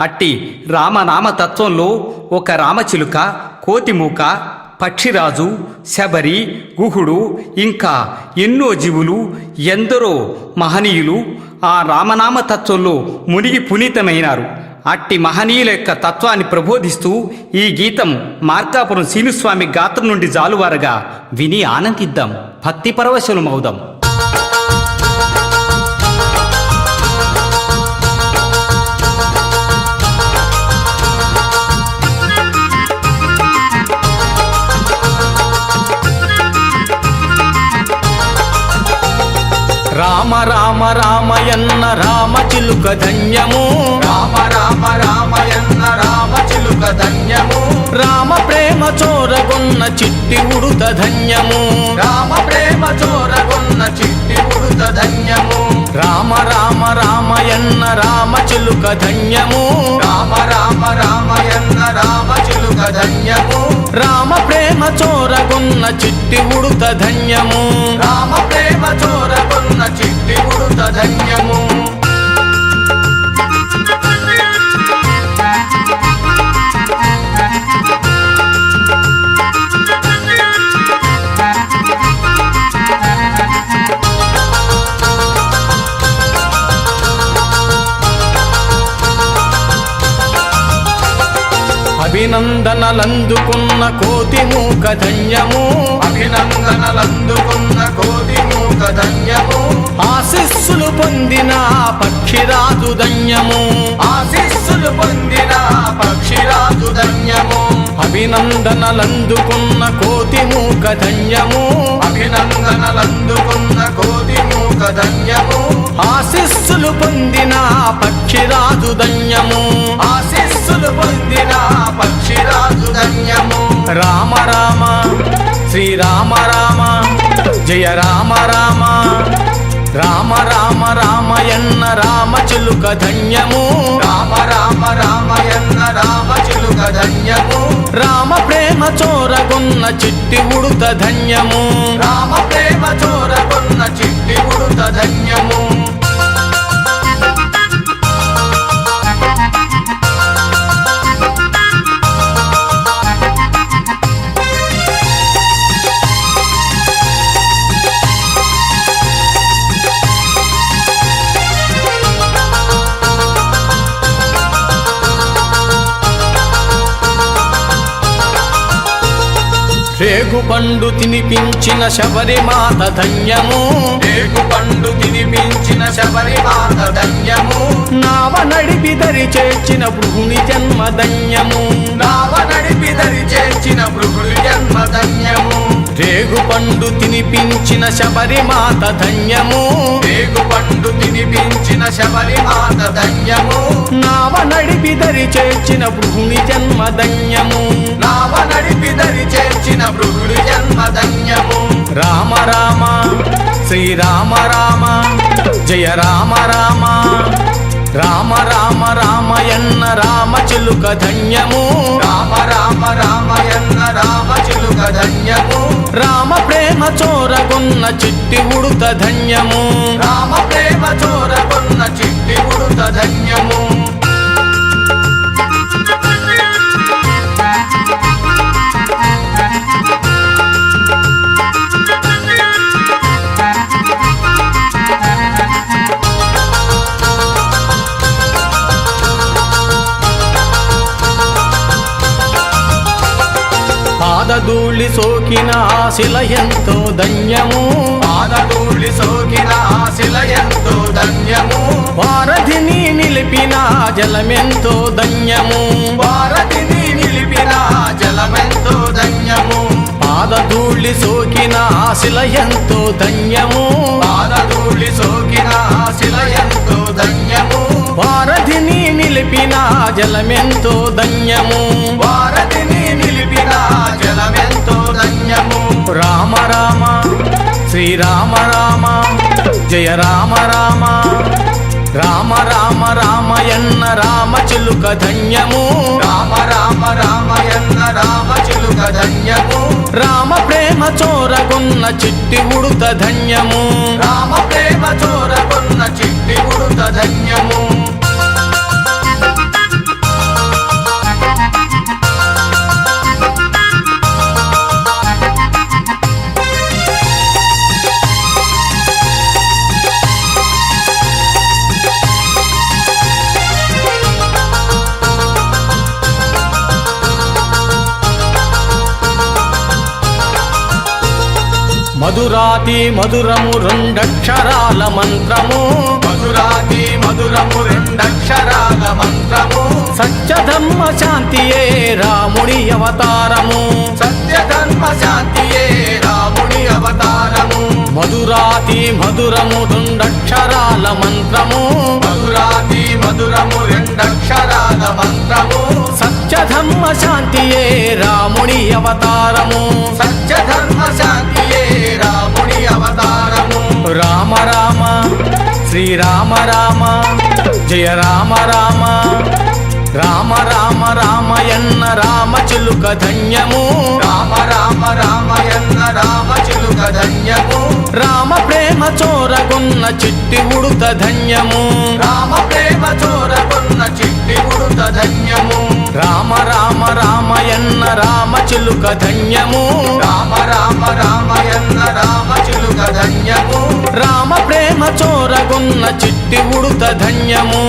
అట్టి రామనామతత్వంలో ఒక రామచిలుక, కోతిమూక, పక్షిరాజు, శబరి, గుహుడు ఇంకా ఎన్నో జీవులు, ఎందరో మహనీయులు ఆ రామనామతత్వంలో మునిగి పునీతమైనారు. అట్టి మహనీయుల యొక్క తత్వాన్ని ప్రబోధిస్తూ ఈ గీతం మార్కాపురం శ్రీనుస్వామి గాత్రం నుండి జాలువారగా విని ఆనందిద్దాం, భక్తి పరవశులమవుదాం. రామ రామ రామయన్న రామచిలుక ధన్యము, రామ రామ రామయన్న రామచిలుక ధన్యము, రామ ప్రేమ చోరగొన్న చిట్టి ఉడుత ధన్యము, రామ ప్రేమ చోరగొన్న చిట్టి ఉడుత ధన్యము, రామ రామ రామయన్న రామచిలుక ధన్యము, రామ రామ రామయన్న రామచిలుక ధన్యము, రామ ప్రేమ చోరగొన్న చిట్టి ఉడుత ధన్యము, రామ ప్రేమ చోరగొన్న చిట్టి ఉడుత ధన్యము. అభినందనలందుకున్న కోతిమూక ధన్యము, అభినందనలందుకున్న కోతిమూక ధన్యము, ఆశీస్సులు పొందిన పక్షిరాజు ధన్యము, ఆశీస్సులు పొందిన పక్షిరాజు ధన్యము, అభినందనలందుకున్న కోతిమూక ధన్యము, అభినందనలందుకున్న కోతిమూక ధన్యము, ఆశీస్సులు పొందిన పక్షిరాజు ధన్యము, ఆశీస్సులు పొందిన పక్షిరాజు ధన్యము. రామ రామ శ్రీరామ రామ జయ రామ రామ, రామ రామ రామయన్న రామచిలుక ధన్యము, రామ రామ రామయన్న రామచిలుక ధన్యము, రామ ప్రేమ చోరగొన్న చిట్టి ఉడుత ధన్యము, రామ ప్రేమ చోరగొన్న చిట్టి ఉడుత ధన్యము. రేగు పండు తినిపించిన శబరిమాత ధన్యము, రేగు పండు తినిపించిన శబరిమాత ధన్యము, నావ నడిపి దరి చేర్చిన భృగుని జన్మ ధన్యము, నావ నడిపి దరి చేర్చిన భృగుడి జన్మ ధన్యము, రేగు పండు తినిపించిన శబరిమాత ధన్యము, రేగు పండు తినిపించిన శబరిమాత ధన్యము, నావ నడిపి దరి చేర్చిన భృగుని జన్మ ధన్యము, నావ నడిపి దరి చేర్చిన భృగుడి జన్మ ధన్యము. రామ రామ శ్రీరామ రామ జయ రామ రామ, రామ రామ రామయన్న రామచిలుక ధన్యము, రామ రామ రామయన్న రామచిలుక ధన్యము, రామ ప్రేమ చోరగొన్న చిట్టి ఉడుత ధన్యము, రామ ప్రేమ చోరగొన్న చిట్టి ఉడుత ధన్యము. పాదధూళి సోకిన శిల ఎంతో ధన్యము, పాదధూళి సోకిన శిల ఎంతో ధన్యము, వారధిని నిలిపిన జలమెంతో ధన్యము, భారతిని నిలిపిన జలమెంతో ధన్యము, పాదధూళి సోకిన శిల ఎంతో ధన్యము, పాదధూళి సోకిన శిల ఎంతో ధన్యము, వారధిని నిలిపిన జలమెంతో ధన్యము, భారతిని నిలిపిన జలమెంతో ధన్యము. రామ రామ శ్రీరామ రామ జయ రామ రామ, రామ రామ రామయన్న రామచిలుక ధన్యము, రామ రామ రామయన్న రామచిలుక ధన్యము, రామ ప్రేమ చోరగొన్న చిట్టి ఉడుత ధన్యము, రామ ప్రేమ చోరగొన్న చిట్టి ఉడుత ధన్యము. మధురాతి మధురము రెండక్షరాల మంత్రము మధురాతి మధురము రెండక్షరాల మంత్రము సత్యధర్మ శాంతియే రాముడి అవతారము సత్యధర్మ శాంతియే రాముడి అవతారము మధురాతి మధురము రెండక్షరాల మంత్రము మధురాతి మధురము రెండక్షరాల మంత్రము సత్యధర్మ శాంతియే రాముడి అవతారము సత్యధర్మ శాంతియే రాముడి అవతారము రామ రామ శ్రీరామ రామ జయ రామ రామ రామ రామ రామయన్న రామ చిలుక ధన్యము రామ రామ రామయన్న రామ చిలుక ధన్యము రామ ప్రేమ చోరగొన్న చిట్టి ఉడుత ధన్యము రామ ప్రేమ చోరకున్న చిట్టి ఉడుత ధన్యము రామ రామ రామయన్న రామ చిలుక ధన్యము రామ రామ రామయన్న రామ చిలుక ధన్యము రామ ప్రేమ చోరగొన్న చిట్టి ఉడుత ధన్యము